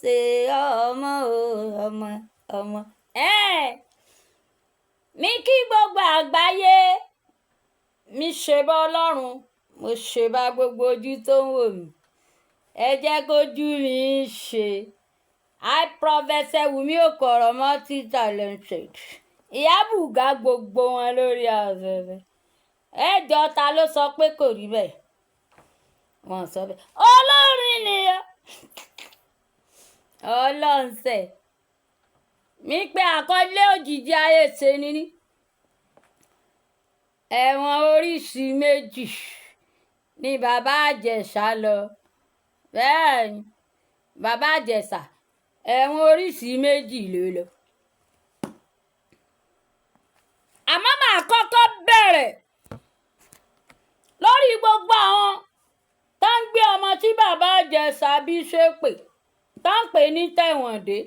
ṣe ọmọ o ọmọ ọmọ. Mi kí gbogbo àgbáyé, mi ṣe bá Ọlọ́run, mo ṣe bá gbogbo ojú tó ń wò mí. Ẹ jẹ́ kójú mi ṣe. I Prophet Wunmi Okoro multi-talented. Ìyá Bùgá gbogbo wọn lórí afẹ́fẹ́. Ẹjọ́ ta ló sọ pé kò rí bẹ́ẹ̀? Wọ́n sọ bẹ́ẹ̀. Olórin nìyẹn. Ọlọ́nsẹ̀. Mi pé àkọlé òjìji ayé ṣe níní. Ẹ̀wọ̀n oríṣi méjì ni bàbá Àjẹ̀ṣà lọ. Bẹ́ẹ̀ni, bàbá Àjẹ̀ṣà ẹ̀wọ̀n oríṣi méjì ló lọ. Àmọ́ màá kọ́kọ́ bẹ̀rẹ̀ lórí gbogbo àwọn tó ń gbé ọmọ tí bàbá Àjẹ̀ṣà bí ṣépè, tó ń pè ní tẹ̀wọ̀ndé.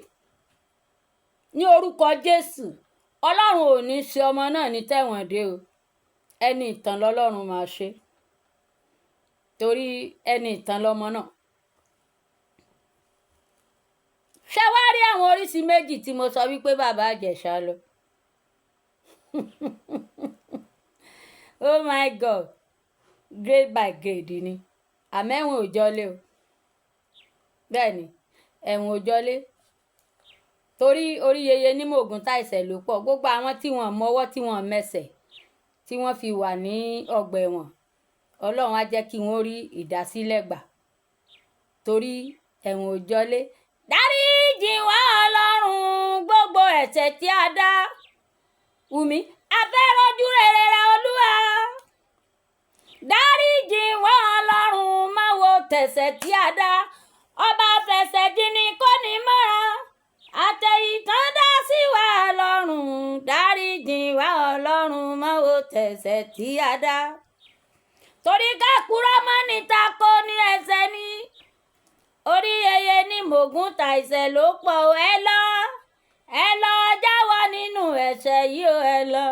Ní orúkọ Jésù, Ọlọ́run ò ní ṣe ọmọ náà ní tẹ̀wọ̀ndé o. Ẹni ìtàn lọ́lọ́run máa ṣe. Torí ẹni ìtàn lọmọ náà. Ṣé wá rí àwọn oríṣi méjì tí mo sọ wípé bàbá Àjẹ̀ṣà lọ? Oh my God, grade by grade ni. Àmẹ́wọ̀n ò jọlé o. Bẹ́ẹ̀ni, ẹ̀wọ̀n ò jọlé. Torí orí yeye ní mògùn táìsẹ̀ ló pọ̀. Gbogbo àwọn tí wọ́n mọwọ́ tí wọ́n mẹsẹ̀ tí wọ́n fi wà ní ọgbà ẹ̀wọ̀n, Ọlọ́run á jẹ́ kí wọ́n rí ìdásílẹ̀ gbà. Torí ẹ̀wọ̀n ò jọlé. Dáríjì wá Ọlọ́run gbogbo ẹ̀ṣẹ̀ tí a dá. Wùmí, a fẹ́ rojú rere rẹ Olúwa. Dáríjì wá Ọlọ́run má wo tẹ̀ṣẹ̀ tí a dá. Ọba fẹsẹ̀ jìnnì kò ní mọ́ra. Àtẹ̀yìntàn dá sí wa lọ́rùn. Dáríjì wá Ọlọ́run má wo tẹ̀ṣẹ̀ tí a dá. Torí ká kúrò mọ́ níta kó ní ẹsẹ̀ ní. Orí yeye ní mògùn táìsẹ̀ ló pọ̀. Ẹ lọ jáwọ́ nínú ẹ̀ṣẹ̀ yìí o, ẹ lọ.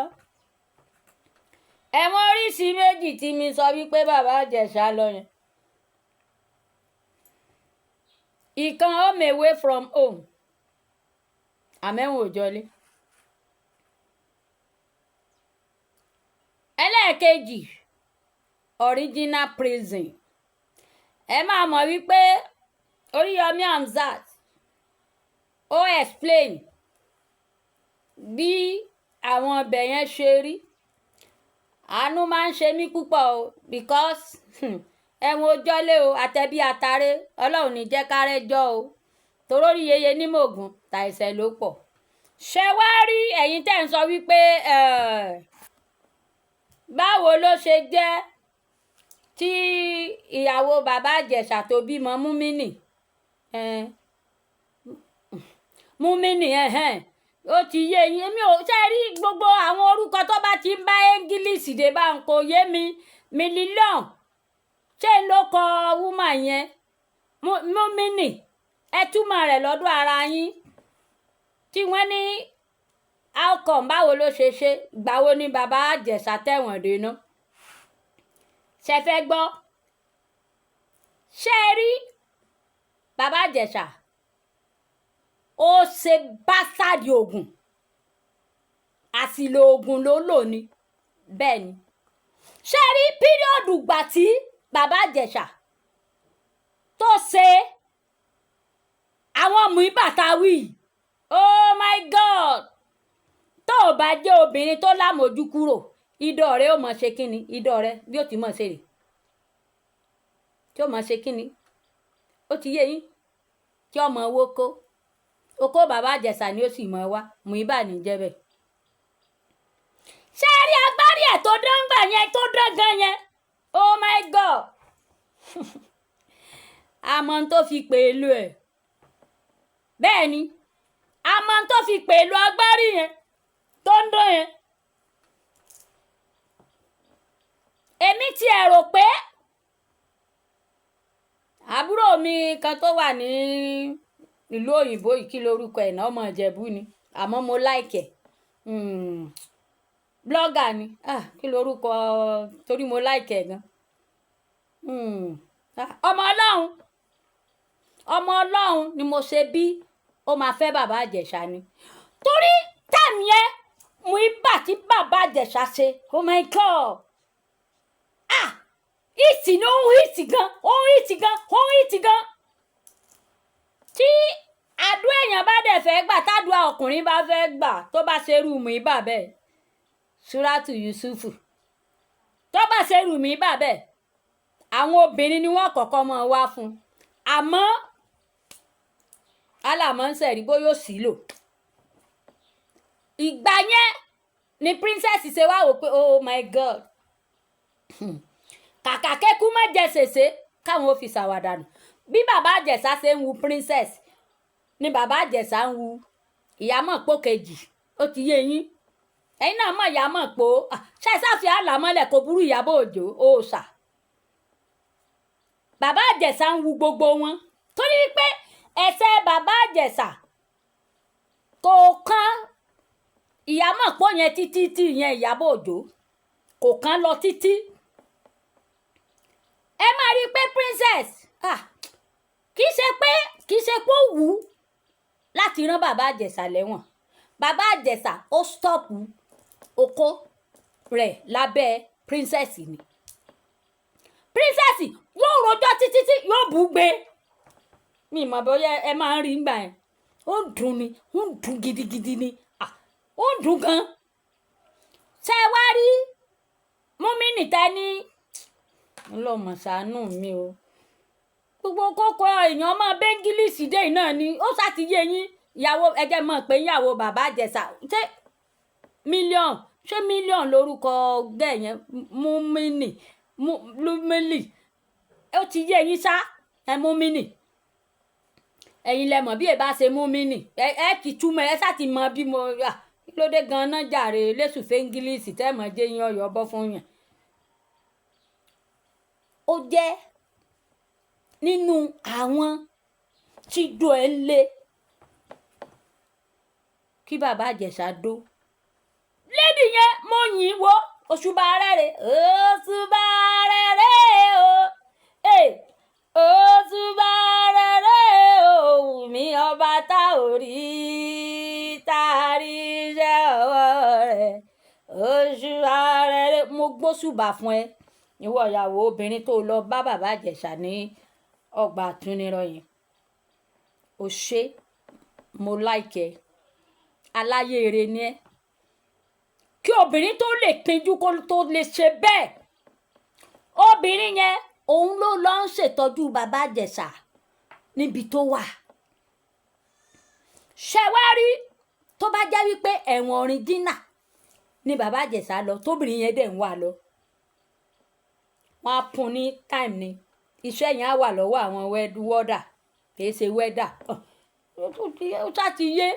Ẹ̀wọ̀n oríṣi méjì tí mi sọ wípé bàbá Àjẹ̀ṣà lọ yẹn. Ìkan home away from home. Àmẹ́wọ̀n ò jọlé. Ẹlẹ́ẹ̀kejì, original prison. Ẹ máa mọ̀ wípé Oríyọmí Hamzat ó explain bí àwọn ọbẹ̀ yẹn ṣe rí. Àánú máa ń ṣe mí púpọ̀ o because ẹ̀wọ̀n ò jọlé o, àtẹ̀bí àtàrẹ Ọlọ́run ní jẹ́ kárẹ́ jọ o. Torórí yeye ní mògùn táìsẹ̀ ló pọ̀. Ṣé wá rí ẹ̀yin tẹ́ ń sọ wípé báwo ló ṣe jẹ́ tí ìyàwó bàbá Àjẹ̀ṣà tó bímọ Múmínì ó ti yé yín. Èmi ò ṣe rí gbogbo àwọn orúkọ tó bá ti ń bá English dé bá ń kò yé mi. Mílíọ̀n ṣé ló kọ wúmà yẹn Múmínì ẹ túmọ̀ rẹ̀ lọ́dọ̀ ara yín. Tí wọ́n ní outcome báwo ló ṣe ṣe, ìgbà wo ni bàbá Àjẹ̀ṣà tẹ̀wọ̀n dé ná? Ṣé fẹ́ gbọ́? Ṣé rí bàbá Àjẹ̀ṣà ó ṣe básádì oògùn, àsìlò oògùn ló lò ní. Bẹ́ẹ̀ ni. Ṣé rí píríọ̀dù gbà tí bàbá Àjẹ̀ṣà tó ṣe àwọn Mùíbàtàwí, oh my God, tó o bá jẹ́ obìnrin tó lámòjú kúrò, idọ̀ rẹ ó mọ̀ ṣe kíni? Idọ̀ rẹ bí ó ti mọ̀ ṣe rè. Tí ó mọ̀ ṣe kíni? Ó ti yé yín? Kí ọmọ owó kó. Oko bàbá Àjẹ̀ṣà ni ó sì mọ̀ wá. Mùíbà ní jẹ́ bẹ́ẹ̀. Ṣé rí agbárí ẹ̀ tó dángbà yẹn tó dángan yẹn? Oh my God. Àmọ́ tó fi pèlú ẹ̀. Bẹ́ẹ̀ ni. Àmọ́ tó fi pèlú agbárí yẹn tó ń dán yẹn. Èmi ti ẹ̀ rò pé àbúrò mi kan tó wà ní ìlú òyìnbó yìí, kí lorúkọ ẹ̀ náà, ọmọ Ìjẹ̀bú ni, àmọ́ mo like ẹ̀. Blogger ni. Kí lorúkọ, torí mo like ẹ̀ gan. Ọmọ Ọlọ́run ọmọ ọlọ́run ni mo ṣe bí ó máa fẹ́ bàbá Ìjẹ̀ṣà ni torí tàmí ẹ mú ibà tí bàbá Ìjẹ̀ṣà ṣe oh my god ìtì ni ó ń hìtì gan ó ń hìtì gan ó ń hìtì gan tí àdúrà èèyàn bá dẹ̀ fẹ́ gbà tádùá ọkùnrin bá fẹ́ gbà tó bá ṣe rú mú ibà bẹ́ẹ̀ Suratu Yusufu tó bá ṣe rú mú ibà bẹ́ẹ̀ àwọn obìnrin ni wọ́n kọ́kọ́ mọ̀ wá fún àmọ́ alámọ̀ ń sẹ̀rí bóyá ó sì lò ìgbà yẹn ni princess ṣe wá wò pé oh my god kàkà kẹ́kú má jẹ ṣèṣe káwọn ò fi ṣàwàdànù bí bàbá Ìjẹ̀ṣà ṣe ń wu princess ni bàbá Ìjẹ̀ṣà ń wu Ìyámọ̀pó kejì ó ti yé yín ẹ̀yin náà mọ̀ Ìyámọ̀pó ṣàìsàfihàn àlàmọ́lẹ̀ kò burú Ìyábọ̀ Òjó òòṣà bàbá Ìjẹ̀ṣà ń wu gbogbo wọn torí wípé ẹsẹ̀ bàbá Ìjẹ̀ṣà kò kán Ìyámọ̀pó yẹn títí tí ìyẹn Ìyábọ̀ Òjó kò kán lọ títí ẹ máa rí i pé princess kì í ṣe pé ó wù ú láti rán bàbá Ìjẹ̀ṣà lẹ́wọ̀n bàbá Ìjẹ̀ṣà ó stọ́ọ̀pù okó rẹ̀ lábẹ́ princess ni princess yóò rojọ́ títí tí yóò bù ú gbé mi mọ̀ bóyá ẹ máa ń rí gbà yẹn ó ń dùn ni ó ń dùn gidigidi ni ó ń dùn gan ṣé wá rí Múmínì tẹ́ni ńlọmọ ṣàánú mi o gbogbo kókó èèyàn ọmọ bẹ́ńgílíìsì dé náà ni ó ṣàtìyé yín ìyàwó ẹjẹ mọ̀ pé ìyàwó bàbá Ìjẹ̀ṣà ṣé mílíọ̀n lórúkọ gẹ̀yẹn Múmínì ó ti yé yín ṣá ẹ Múmínì ẹ̀yin lẹ mọ̀ bí ẹ bá ṣe Múmínì ẹ kì í túmọ̀ ẹ ṣáà ti mọ bí mo kí ló dé gan-an jàre lẹ́sùn fẹ́ńgílíìsì tẹ́ mọ̀ jẹ́ yín ọyọ́ bọ́ fún yàn ó jẹ́ nínú àwọn tí do ẹ lé kí bàbá Ìjẹ̀ṣà dó lédi yẹn mo yìn wo òṣùbà rere òṣùbà rere o òṣùbà rere o mi ọba tá ò rí tá a rí iṣẹ́ ọwọ́ rẹ̀ òṣùbà rere mo gbóṣùbà fún ẹ ìwọ ìyàwó obìnrin tó lọ bá bàbá Ìjẹ̀ṣà ní ọgbà àtúnirọ̀yìn ò ṣe mo láìkẹ́ aláyèrè ni ẹ kí obìnrin tó lè pinjú kó tó lè ṣe bẹ́ẹ̀ obìnrin yẹn òun ló lọ ń ṣètọ́jú bàbá Ìjẹ̀ṣà níbi tó wà ṣẹwárí tó bá jẹ́ wípé ẹ̀wọ̀n orin dínà ni bàbá Ìjẹ̀ṣà lọ tóbìnrin yẹn dẹ̀ ń wà lọ wọ́n á fún ní time ni iṣẹ́ yẹn á wà lọ́wọ́ àwọn wọ́dà kìí ṣe wẹ́dà ó ṣá ti yé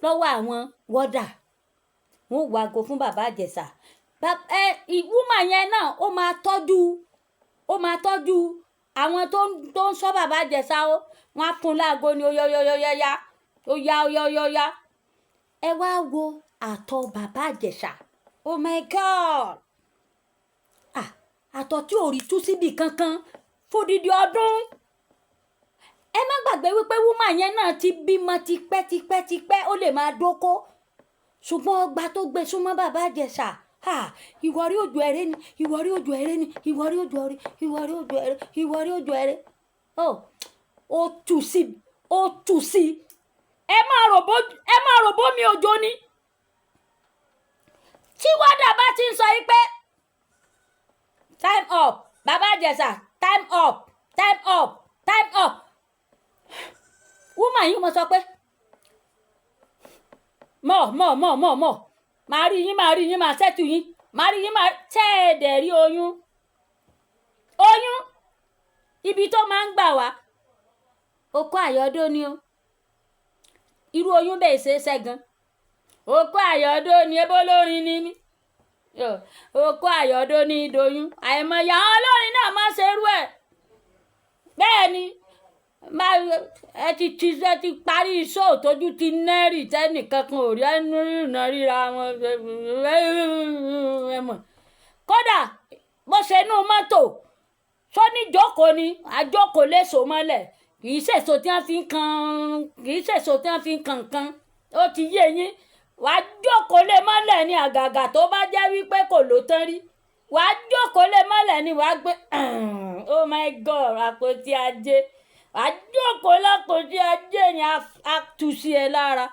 lọ́wọ́ àwọn wọ́dà wọ́n wàgò fún bàbá Ìjẹ̀ṣà ìwúmà yẹn náà ó máa tọ́jú àwọn tó ń sọ bàbá Ìjẹ̀ṣà ó wọ́n á fún láago ni ó yá ẹ wá wo àtọ̀ bàbá Ìjẹ̀ṣà oh my god àtọ̀ tí ò rí tú síbi kankan fódìdí ọdún ẹ má gbàgbé wípé wúmà yẹn náà ti bímọ tipẹ́ ó lè máa dóko ṣùgbọ́n ọgbà tó gbé súnmọ́ bàbá Ìjẹ̀ṣà ìwọ̀rí òjò ẹ̀rẹ́ ni ìwọ̀rí òjò ẹ̀rẹ́ ni ìwọ̀rí òjò ẹ̀rẹ́ ìwọ̀rí òjò ẹ̀rẹ́ ìwọ̀rí òjò ẹ̀rẹ́ ó tù sí ẹ máa rò bó mi òjò ni tí wọ́dà bá ti ń sọ yìí pé time up bàbá Ìjẹ̀ṣà time up woman yìí mo sọ pé mọ̀ máa rí yín máa ṣẹ́tù yín máa rí yín máa tẹ́ẹ̀dẹ̀ rí oyún ibi tó máa ń gbà wá okó àyọ́dó ni o irú oyún bẹ́ẹ̀ ṣe é ṣẹ́gan okó àyọ́dó ni ebó lórin ni mí okó àyọ́dó ní ìdòyún àìmọye àwọn olórin náà máa ṣerú ẹ̀ bẹ́ẹ̀ ni ẹ ti parí iṣẹ́ òtójú ti nẹ́rì tẹ́nìkankan ò rí ẹnu rìnà ríra wọn ẹ̀mọ̀ kódà bó ṣe inú mọ́tò tó ní jókòó ni àjókòó léṣo mọ́lẹ̀ kì í ṣèso tí wọ́n fi ń kan kì í ṣèso tí wọ́n fi ń kan nǹkan ó ti yé yín wàá jókòó lé mọ́lẹ̀ ní àgàgà tó bá jẹ́ wípé kò ló tán rí wàá jókòó lé mọ́lẹ̀ ní wàá gbé oh my god àpótí ajé wàá jókòó lápótí ajé yẹn á tú sí ẹ lára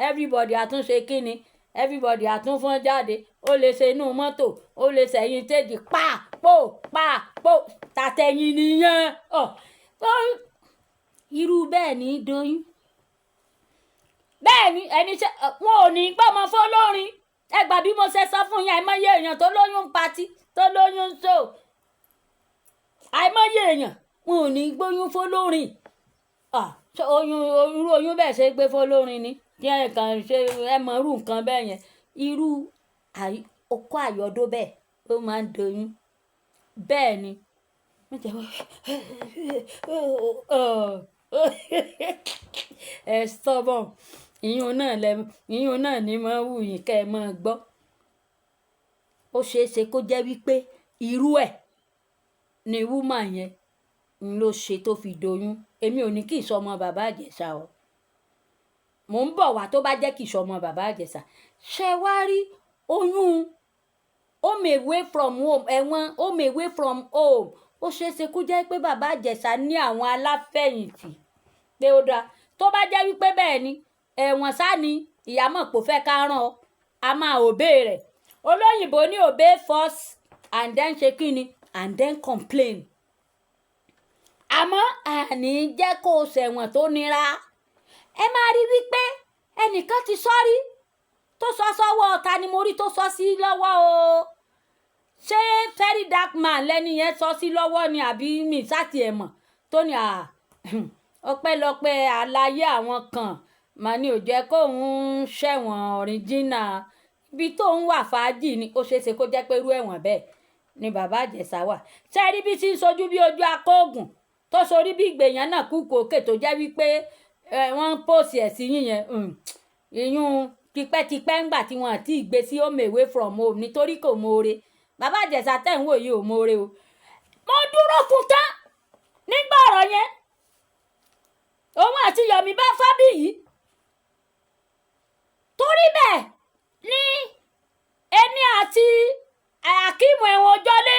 everybody àtúnṣe kíni everybody àtúnfọ́n jáde ó lè ṣe inú mọ́tò ó lè ṣẹ̀yìn tèjì pàpò tàtẹ̀yìn nìyẹn irú bẹ́ẹ̀ ní doyún bẹ́ẹ̀ ni ẹni ṣe wọn ò ní gbọ́mọ fọlọ́rin ẹgbà bí mo ṣe sọ fún yín àìmọye èèyàn tó lóyún pati tó lóyún so àìmọye èèyàn wọn ò ní gbóyún fọlọ́rin irú oyún bẹ́ẹ̀ ṣe gbé fọlọ́rin ni kí ẹ kàn ṣe ẹ mọ irú nǹkan bẹ́ẹ̀ yẹn irú okó àyọ̀dó bẹ́ẹ̀ ó máa ń doyún bẹ́ẹ̀ ni ẹ stubborn ìyún náà ni máa wù yín kẹ́ ẹ máa gbọ́ ó ṣeé ṣe kó jẹ́ wípé irú ẹ̀ ni wúmà yẹn ń ló ṣe tó fi doyún èmi ò ní kí ìsọmọ bàbá Ìjẹ̀ṣà o mò ń bọ̀ wá tó bá jẹ́ kí ìsọmọ bàbá Ìjẹ̀ṣà ṣe wá rí oyún home away from home ẹ̀wọ̀n home away from home ó ṣeé ṣe kó jẹ́ pé bàbá Ìjẹ̀ṣà ní àwọn aláfẹ̀yìntì pé ó dáa tó bá jẹ́ wípé bẹ́ẹ̀ ni ẹ̀wọ̀n sáni ìyàmọ̀ kò fẹ́ ká rán ọ a máa obey rẹ̀ olóyìnbó ní obey first and then ṣe kíni and then complain àmọ́ àní jẹ́ kó o ṣẹ̀wọ̀n tó nira ẹ máa rí wípé ẹnìkan ti sọ́rí tó sọ sọ́wọ́ ta ni mo rí tó sọ sí lọ́wọ́ o ṣé very dark man lẹ́ni yẹn sọ sí lọ́wọ́ ni àbí mi sáti ẹ̀ mọ̀ tó ní ọpẹ́lọpẹ́ àlàyé àwọn kan màá ní ò jẹ́ kóun ṣẹ̀wọ̀n ọ̀ríjínà ibi tó ń wà fàájì ni ó ṣeé ṣe kó jẹ́ pé irú ẹ̀wọ̀n bẹ́ẹ̀ ni bàbá Ìjẹ̀ṣà wà ṣe rí bí tí ń sojú bí ojú akóògùn tó sorí bí ìgbèyàn náà kú kòkè tó jẹ́ wípé wọ́n ń pòsì ẹ̀ sí yín yẹn ìyún tipẹ́tipẹ́ ńgbà tí wọ́n àti ìgbé sí home away from home nítorí kò mọ̀ọ́re bàbá Ìjẹ̀ṣà tẹ̀ ń wò yìí ò mọ̀ọ́re o mo dúró fún tán nígbà ọ̀rọ̀ yẹn òun àti Yomi bá Fábíyì torí bẹ́ẹ̀ ní ẹni àti Akíìmù ẹ̀wọ̀n Òjọ́lé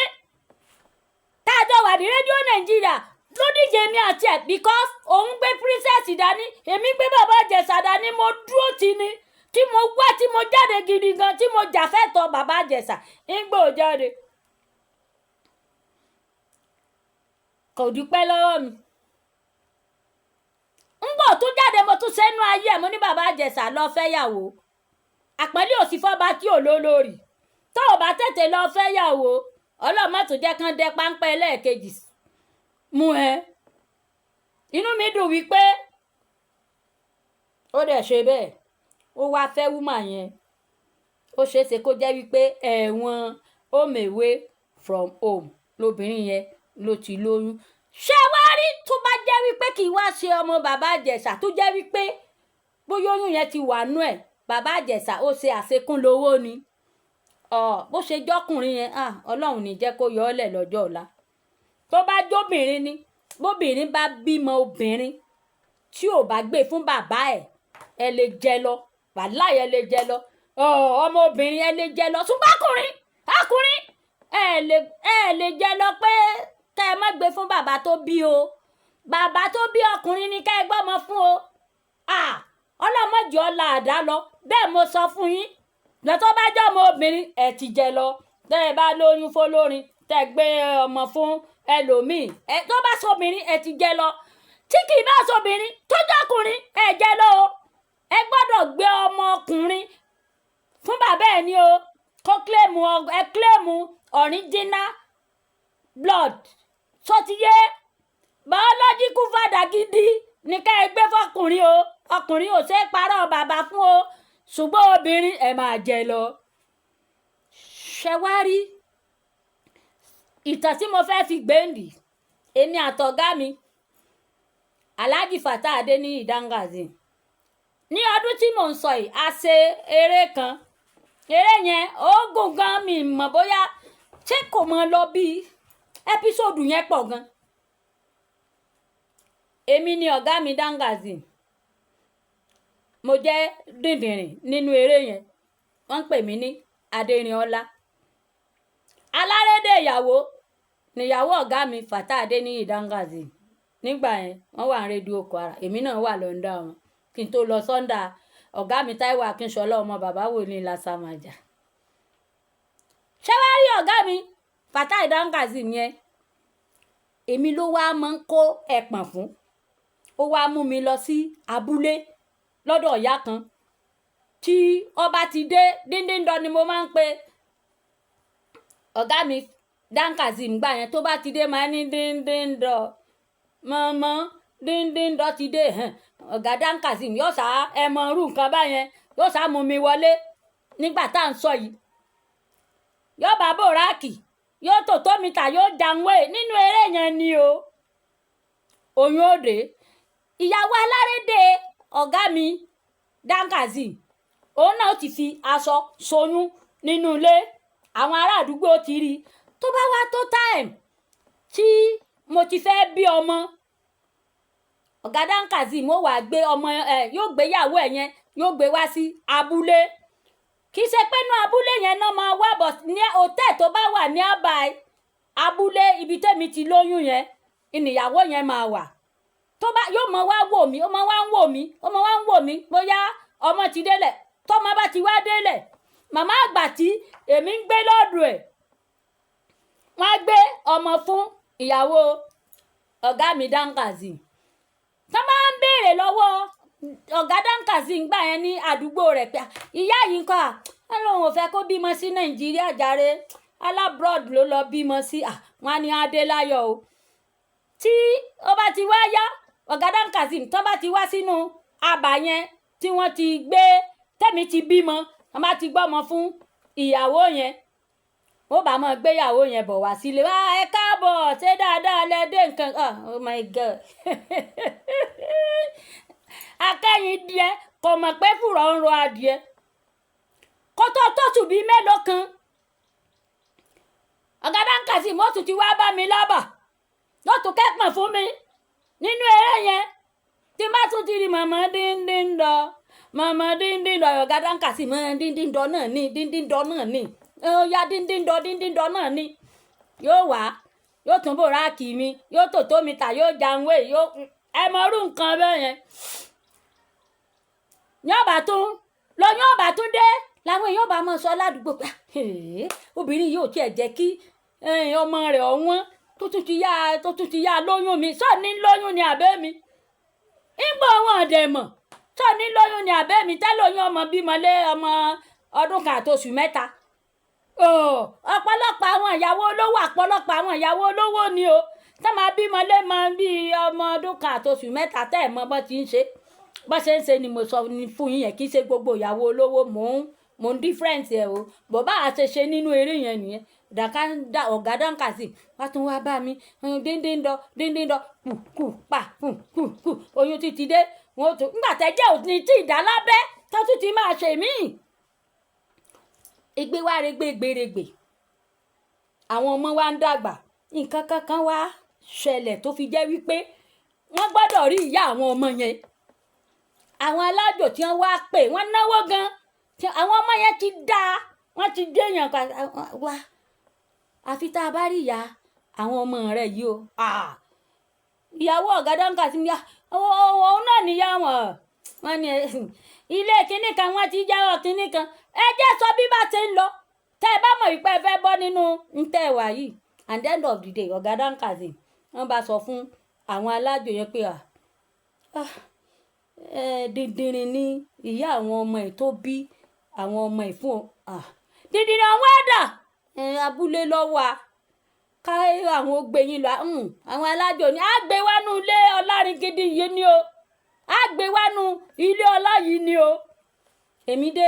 tá a jọ wà ní rédíò Nàìjíríà ló díje mi àti ẹ̀ because òun gbé princess dání èmi gbé bàbá Ìjẹ̀ṣà dání mo dúró tì ní tí mo wá tí mo jáde gidi gan tí mo jà fẹ́tọ̀ bàbá Ìjẹ̀ṣà nígbà ò jáde kò dúpẹ́ lọ́wọ́ mi ńgbò tún jáde mo tún sẹ́nu ayé ẹ̀ mo ní bàbá Ìjẹ̀ṣà lọ fẹ́yàwó àpọ́nlé òsì fọ́ba tí ò lólórí tó o bá tètè lọ fẹ́yàwó ọlọ́mọ tó jẹ́ kán dẹ páńpẹ́ lẹ́ẹ̀kejì mú ẹ inú mi dùn wípé ó dẹ̀ ṣe bẹ́ẹ̀ ó wá fẹ́ wúmà yẹn ó ṣeéṣe kó jẹ́ wípé ẹ̀wọ̀n home away from home lobìnrin yẹn ló ti lóyún ṣé wá rí tó bá jẹ́ wípé kì í wá ṣe ọmọ bàbá Ìjẹ̀ṣà tó jẹ́ wípé bóyá oyún yẹn ti wà nú ẹ̀ bàbá Ìjẹ̀ṣà ó ṣe àṣekún lówó ni bó ṣe jọ́kùnrin yẹn Ọlọ́run ní jẹ́ kó yọ ọ́ lẹ̀ lọ́jọ́ ọ̀la tó bá jóbìnrin ni bóbìnrin bá bímọ obìnrin tí ò bá gbé fún bàbá ẹ lè jẹ lọ wàláhì ẹ lè jẹ lọ ọmọ obìnrin ẹ lè jẹ lọ ṣùgbọ́n ọkùnrin ẹ lè jẹ lọ pé kẹ́ ẹ má gbé fún bàbá tó bí o bàbá tó bí ọkùnrin ni kẹ́ ẹ gbọ́mọ fún o ọlọ́mọdé ọ̀la àdá lọ bẹ́ẹ̀ mo sọ fún yín lọ́tọ́ bá jẹ́ ọmọ obìnrin ẹ ti jẹ lọ tẹ́ ẹ bá lóyún fọlórin tẹ́ gbé ọmọ fún ẹlòmíì tó bá sọbìnrin ẹ ti jẹ lọ tí kì í bá sọbìnrin tó jọkùnrin ẹ jẹ lọ o ẹ gbọ́dọ̀ gbé ọmọkùnrin fún bàbá ẹ ní o kó kílèmù original blood tó ti yé biological father gidi ní ká ẹ gbé fọkùnrin o ọkùnrin ò ṣe é parọ́ bàbá fún o ṣùgbọ́n obìnrin ẹ máa jẹ lọ ṣẹwárí ìtàn tí mo fẹ́ fi gbèǹdì èmi àtọ̀gá mi Alhaji Fatai Adeniyi Dangazi ní ọdún tí mò ń sọ yìí a ṣe eré kan eré yẹn ó gùn gan mi mọ̀ bóyá ṣé kò mọ lọ bí ẹ́písòdù yẹn pọ̀ gan èmi ni ọ̀gá mi Dangazzy mo jẹ́ dìndìnrìn nínú eré yẹn wọ́n ń pè mí ní Adérinọlá alárédè ìyàwó níyàwó ọ̀gá mi Fatai Adéníyì Dangazzy nígbà yẹn wọ́n wà ní rédíò Kwara èmi náà wà lọ́ndà wọn kí n tó lọ sọ́ndà ọ̀gá mi Táíwò Akínṣọlá ọmọ bàbá wòlíì lásàmàjà ṣé wàá rí ọ̀gá mi Fatai Dangazzy yẹn èmi ló wá máa ń kó ẹ̀pọ̀n fún ó wá mú mi lọ sí abúlé lọ́dọ̀ ìyá kan tí ọba ti dé díndíndọ́ ni mo máa ń pe ọ̀gá mi Dangazzy ńgbà yẹn tó bá ti dé máa ní díndíndọ́ mọ́mọ́ díndíndọ́ ti dé ọ̀gá Dangazzy yóò sá ẹmọ irú nǹkan báyẹn yóò sá mú mi wọlé nígbà tá à ń sọ yìí yóò bá bòráàkì yóò tòótó mi tà yóò jàǹwé nínú eré yẹn ni o oyún òde ìyàwó alárédè ọ̀gá mi Dangazzy òun náà ti fi aṣọ soyún nínú ilé àwọn ará àdúgbò ti rí tó bá wá tó time tí mo ti fẹ́ bí ọmọ ọ̀gá Dangazzy mo wà gbé ọmọ yóò gbéyàwó ẹ̀ yẹn yóò gbé wá sí abúlé kì í ṣe pé inú abúlé yẹn náà máa wá bọ̀ ní hòtẹ́ẹ̀ tó bá wà ní àbáyé abúlé ibi tẹ́mi ti lóyún yẹn ìníyàwó yẹn máa wà tó bá yóò mọ wá wò mí ó mọ wá ń wò mí ó mọ wá ń wò mí bóyá ọmọ ti délẹ̀ tọ́mọ bá ti wá délẹ̀ màmá àgbà tí èmi ń gbé lọ́dọ̀ ẹ̀ wọ́n á gbé ọmọ fún ìyàwó ọ̀gá mi Dangazzy tó máa ń béèrè lọ́wọ́ ọ̀gá Dangazzy ń gbà yẹn ní àdúgbò rẹ̀ pé ìyá yìí ń kọ́ ẹ lóun ò fẹ́ kó bímọ sí Nàìjíríà jàre alábrọ̀d ló lọ bímọ sí wọn ní Adéláyọ̀ o tí ó bá ti wá yá ọ̀gá Dangazzy tó bá ti wá sínú àbá yẹn tí wọ́n ti gbé tẹ́mi ti bímọ wọ́n bá ti gbọ́mọ fún ìyàwó yẹn ó bá mọ gbéyàwó yẹn bọ̀ wá sílé wá ẹ káàbọ̀ ṣé dáadáa lẹ dé nǹkan oh my god akẹ́yìn díẹ̀ kò mọ̀ pé fùrọ̀ ń ro adìẹ kó tó tòtù bíi mélòó kan ọ̀gá Dangazzy mọ́tò ti wá bá mi lábà lọ́tún kẹ́pọ̀n fún mi nínú eré yẹn tí má tún ti rí màmá díndíndọ̀ màmá díndíndọ̀ ọ̀gá Dangazzy mọ́ díndíndọ̀ náà ní díndíndọ̀ náà ní ya díndíndọ̀ náà ní yóò wá yóò tún bòráàkì mi yóò tòótó mi tà yóò jàǹwé yóò ẹ mọ irú nǹkan bẹ́ẹ̀ yẹn yọba tún dé làwọn èèyàn bá máa sọ ládùúgbò pé obìnrin yóò tiẹ̀ jẹ́ kí ọmọ rẹ̀ ọ̀wọ́n tó tún ti yá lóyún mi sọ ní lóyún ni àbẹ́ mi ìgbà wọn dẹ̀ mọ̀ sọ ní lóyún ni àbẹ́ mi tẹ́lóyún ọmọ bímọ lé ọmọ ọdún kan àti oṣù mẹ́ta ọ̀pọ̀lọpọ̀ àwọn ìyàwó olówó ni o tá máa bímọ lé mọ bí ọmọ ọdún kan àti oṣù mẹ́ta tẹ́ ẹ̀ mọ bọ́ ti ń ṣe bó ṣe ń ṣe ni mo sọ ní fún yín yẹn kì í ṣe gbogbo ìyàwó olówó mò ń different ẹ o bàbá àṣeṣe nínú eré yẹn nìyẹn ọ̀gá Dangazzy wá tún wá bá mi díndíndọ̀ kù pa kù oyún ti dé wọn ò tún nígbà tẹ́jẹ́ ò ní tí ìdá lábẹ́ tó tún ti máa ṣe míì egbe wá regbe àwọn ọmọ wa ń dàgbà nǹkan kankan wá ṣẹlẹ̀ tó fi jẹ́ wípé wọ́n gbọ́dọ̀ rí ìyá àwọn ọmọ yẹn àwọn alájò tí wọ́n wá pè wọ́n náwó gan àwọn ọmọ yẹn ti dá wọ́n ti déèyàn wá àfi tá a bá rí ìyá àwọn ọmọ rẹ̀ yìí o ìyàwó ọ̀gá Dangazzy ní òun náà níyà wọ́n ní ilé kinní kan wọ́n ti jáwọ́ kinní kan ẹ jẹ́ sọ bí bá ti ń lọ tẹ́ ẹ bá mọ̀ wípé ẹ fẹ́ bọ́ nínú ntẹ́ wà yìí at the end of the day ọ̀gá Dangazzy wọ́n bá sọ fún àwọn alájò yẹn pé dídìrín ní ìyá àwọn ọmọ ẹ̀ tó bí àwọn ọmọ ẹ̀ fún dídìrín àwọn ẹ̀dà abúlé lọ́wọ́ ká àwọn ògbẹ́yìn lọ àwọn alájò ní àgbéwánú ilé ọlárin gidi yìí ni o àgbéwánú ilé ọlá yìí ni o èmi dé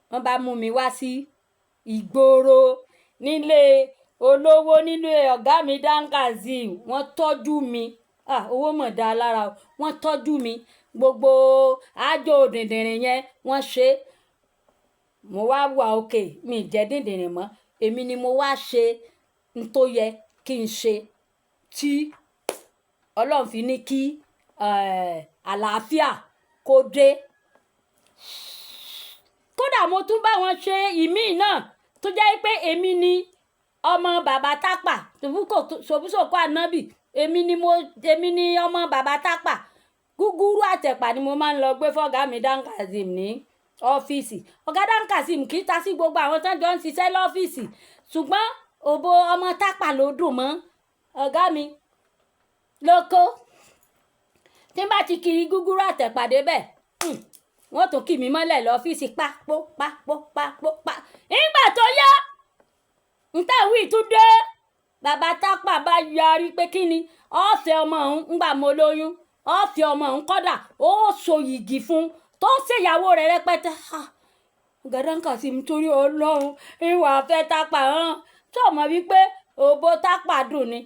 wọ́n bá mú mi wá sí ìgboro nílé olówó nílé ọ̀gá mi Dangazzy wọ́n tọ́jú mi owó mọ̀ dá lára o wọ́n tọ́jú mi gbogbo àjò dìndìnrín yẹn wọ́n ṣe mo wá wà òkè mi jẹ́ dìndìnrín mọ́ èmi ni mo wá ṣe n tó yẹ kí n ṣe tí ọlọ́run fi ní kí àlàáfíà kó dé. kódà mo tún bá wọn ṣe ìmíì náà tó jẹ́ pé èmi ni ọmọ bàbá tápà ṣòbúṣòkó ànábì èmi ni ọmọ bàbá tápà gúgúrú àtẹ̀pà ni mo máa ń lọ gbé fọ́gá mi Dan Kazeem ní ọ́fíìsì. ọ̀gá Dan Kazeem kì í ta sí gbogbo àwọn tán jọ ń ṣiṣẹ́ lọ́fíìsì ṣùgbọ́n òbò ọmọ tápà ló dùn mọ́ ọ̀gá mi lóko. tí n bá ti kiri gúgúrú àtẹ̀pà débẹ̀ wọ́n tún kì mí mọ́lẹ̀ lọ́fíìsì pápó. ìgbà tó yá ntàwí tún dé bàbá tápà bá yarí pé kí ni ọ̀fẹ́ ọmọ òun ńgbà mo lóyún ọ̀fẹ́ ọmọ òun kọ́dà ó so yìgì fún tó ṣèyàwó rẹ̀ rẹpẹtẹ. ọ̀gá Dan Kazeem torí ọlọ́run ìwà afẹ́ tápà hàn tó mọ̀ wípé òbó tápà dùn ni.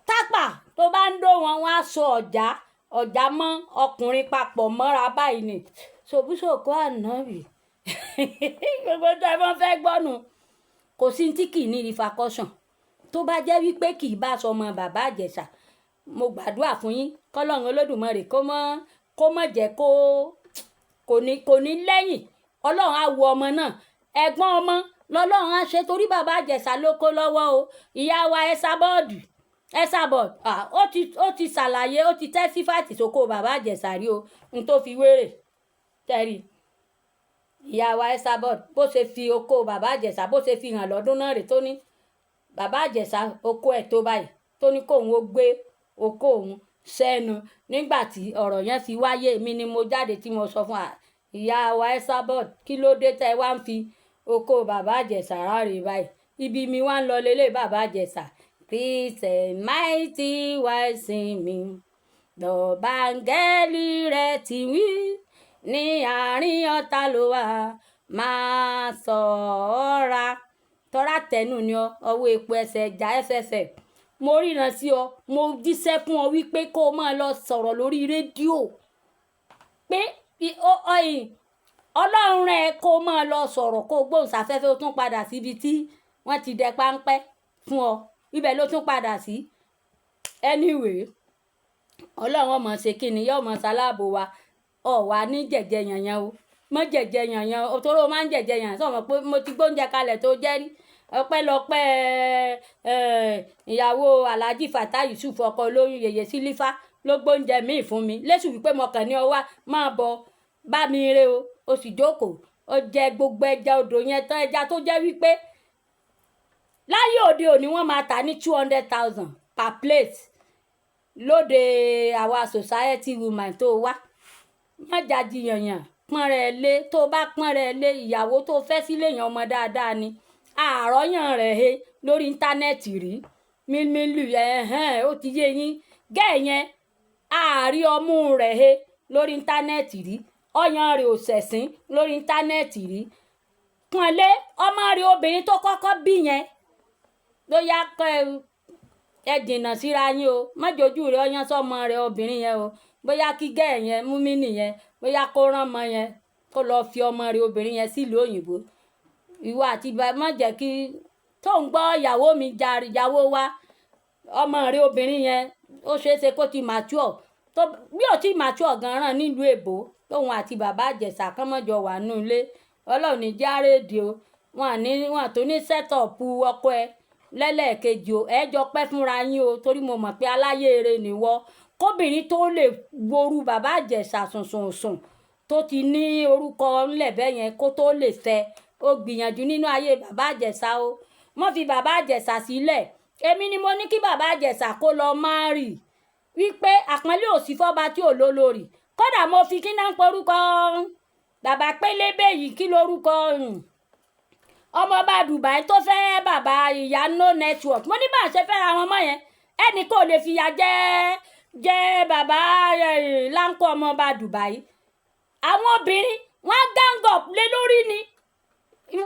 tápà tó bá ń dó wọn á so ọ̀já mọ́ ọkùnrin papọ̀ mọ́ra báyìí ni ṣòbúṣòkó ànábì gbogbo tó ẹ bọ́n fẹ́ gbọ́nu. kò sí tí kì í ní ìfakọ́sàn tó bá jẹ́ wípé kì í bá sọmọ bàbá Ìjẹ̀ṣà mo gbàdúrà fún yín kọ́lọ́run Olódùmarè kó mọ̀ jẹ́ kò ní lẹ́yìn. ọlọ́run á wo ọmọ náà ẹ̀gbọ́n ọmọ lọ́lọ́run á ṣe torí bàbá Ìjẹ̀ṣà ló kó lọ́wọ́ o. ìyá wa Esabod ó ti ṣàlàyé ó ti tẹ́sífàtì sóko bàbá Ìjẹ̀ṣà rí o n tó fi wéré tẹ́rì. ìyá wa Esabod bó ṣe fi oko bàbá Ìjẹ̀ṣà bó ṣe fi hàn lọ́dún náà rè tó ní bàbá Ìjẹ̀ṣà oko ẹ̀ tó báyìí tó ní kóun ó gbé oko òun sẹ́nu. nígbà tí ọ̀rọ̀ yẹn fi wáyé mi ni mo jáde tí mo sọ fún ìyá wa Esabod kí ló dé tẹ́ wá ń fi oko bàbá Ìjẹ̀ṣà ráre báyìí ibi mi wá ń lọ lélẹ̀ bàbá Ìjẹ̀ṣà. Peace and mighty wise in me dọ̀bángẹ́lì rẹ̀ ti wí ní àárín ọ̀tá ló wà máa ṣọ́ra tọ́ra tẹnu ni ọwọ́ epo ẹsẹ̀ ẹja ẹsẹ̀fẹ̀. mo ríran sí ọ mo jíṣẹ́ fún ọ wípé kó o máa lọ sọ̀rọ̀ lórí rédíò pé ọlọ́run rẹ̀ kó o máa lọ sọ̀rọ̀ kó o gbóhùnsáfẹ́fẹ́ o tún padà síbi tí wọ́n ti dẹ páńpẹ́ fún ọ ibẹ̀ ló tún padà sí. anyway ọlọ́run ọmọ ṣe kí ni yóò mọ ṣaláàbò wa wà ní jẹ̀jẹ̀ yànyàn o mọ jẹ̀jẹ̀ yànyàn o torí o máa ń jẹ̀jẹ̀ yànyàn sọ̀rọ̀ pé mo ti gbóúnjẹ kalẹ̀ tó jẹ́ rí ọpẹ́lọpẹ́ ìyàwó Alhaji Fatai Yusuf ọkọ olóyún yèyé Sílífà ló gbóúnjẹ míì fún mi lẹ́sùn wípé mo kàn ní ọwá máa bọ bá mi re o sì jókòó ó jẹ gbogbo ẹja odò yẹn tán ẹja tó jẹ́ wípé láyé òde òní wọ́n máa tà ní 200,000 per plate lóde àwa society woman tó wá má jáde yànyàn pọ́n rẹ̀ lé tó bá pọ́n rẹ̀ lé ìyàwó tó fẹ́ sílé yàn ọmọ dáadáa ni àròyàn rẹ̀ he lórí íńtánẹ́ẹ̀tì rí mílímílù ó ti yé yín gẹ́ẹ̀yẹn àárí ọmú rẹ̀ he lórí íńtánẹ́ẹ̀tì rí ọyàn rẹ̀ ò ṣẹ̀sín lórí íńtánẹ́ẹ̀tì rí pọ́nlé ọmọ rẹ̀ obìnrin tó kọ́kọ́ bí yẹn ló yá kọ́ ẹ jìnnà síra yín o mọ́jọ́jú rẹ̀ ọyàn sọ́mọ rẹ̀ obìnrin yẹn o bóyá kí gẹ́ẹ̀yẹn mú mí nìyẹn bóyá kó rán ọmọ yẹn kó lọ fi ọmọ rẹ̀ obìnrin yẹn sílùú òyìnbó ìwọ àti má jẹ́ kí tó ń gbọ́ ìyàwó mi jàre ìyàwó wa ọmọ rẹ̀ obìnrin yẹn ó ṣeéṣe kó ti mature tó bí ò ti mature gan-an nílùú èbó tóun àti bàbá Ìjẹ̀ṣà kán mọ́jọ wà nù ilé ọlọ́run ní járéèdì o wọn tó ní sẹ́tọ̀pù ọkọ ẹ lẹ́lẹ́ẹ̀kejì o ẹ jọ pẹ́ fúnra yín o torí mo mọ̀ pé aláyèrè nìwọ kóbìnrin tó lè worú bàbá Ìjẹ̀ṣà sùnsùnsùn tó ti ní orúkọ ńlẹ̀ bẹ́ẹ̀ yẹn kó tó lè fẹ́ ó gbìyànjú nínú ayé bàbá Ìjẹ̀ṣà o mọ́ fi bàbá Ìjẹ̀ṣà sílẹ̀ èmi ni mo ní kí bàbá Ìjẹ̀ṣà kó lọ márì wípé àpọ́nlé òsì fọ́ba tí ò lólórí kódà mo fi kí náà ń porúkọ bàbá pélébé yìí kí lórúkọ ọmọọba Dubai tó fẹ́ bàbá ìyá no network mo ní bá a ṣe fẹ́ ra wọn mọ́ yẹn ẹnì kò lè fìyà jẹ bàbá láńkó ọmọọba Dubai àwọn obìnrin wọn gang up lé lórí ni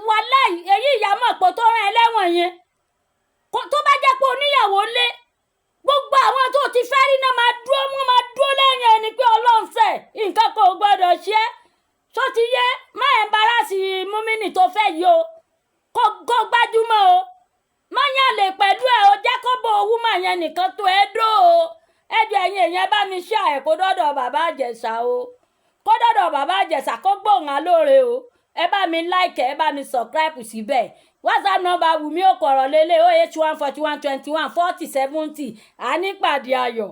wàláì èyí ìyàmọ̀ pò tó rán ẹlẹ́wọ̀n yẹn tó bá jẹ́ pé oníyàwó lé gbogbo àwọn tó ti fẹ́ rí náà máa dúró lẹ́yìn ẹni pé ọlọ́run fẹ́ nǹkan kò gbọ́dọ̀ ṣe é tó ti yé má ẹ̀ńbárásì múmínì tó fẹ́ yìí o kó gbájúmọ́ o má yàn lè pẹ̀lú ẹ̀ o jẹ́ kó bọ owó mà yẹn nìkan tó ẹ dó o ẹjọ́ ẹ̀yin èèyàn bá mi ṣe àẹ̀kọ́ dọ́dọ̀ bàbá Ìjẹ̀ṣà o kó dọ́dọ̀ bàbá Ìjẹ̀ṣà kó gbóhùn alóore o ẹ bá mi like ẹ bá mi subscribe síbẹ̀ WhatsApp number Wùmí Òkòrò lélẹ̀ 08141214070 ànípàdé ayọ̀.